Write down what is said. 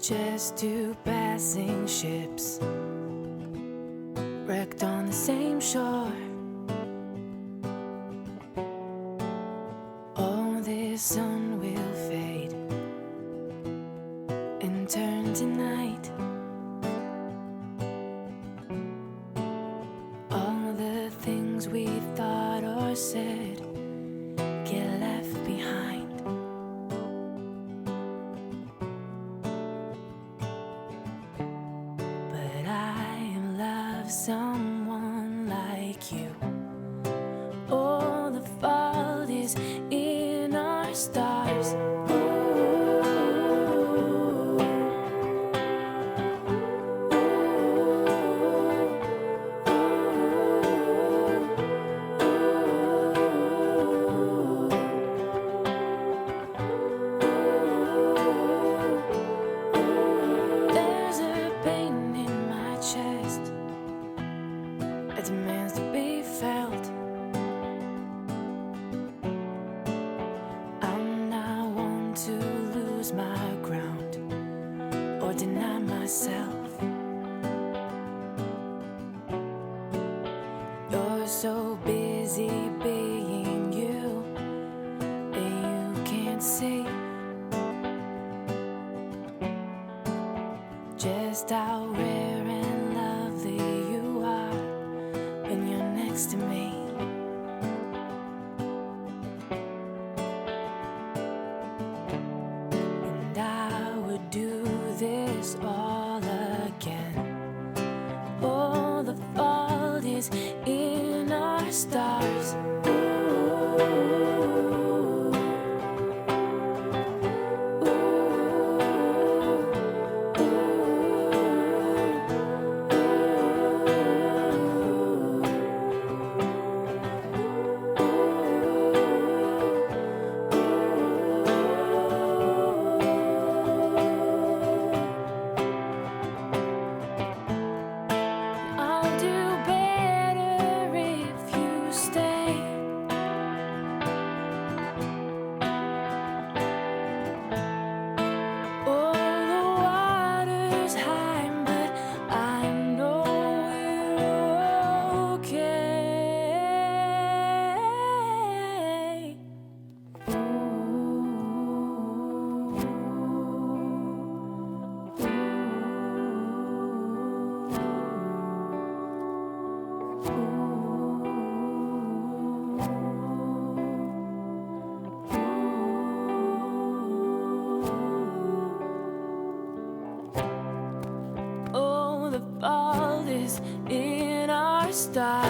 just two passing ships wrecked on the same shore. Oh, this sun will fade and turn to night. All the things we thought or said get left behind. But I love someone like you. Oh, the fault is in our stars. There's a pain in my chest that demands to be felt. I'm not one to lose my ground or deny myself. You're so busy being you that you can't see just how rare and lovely you are when you're next to me. And I would do this all again. Oh, the fault is in our stars. I'll do better if you stay. Oh, the water's high, but I know you're okay. Oh, the fault is in our stars.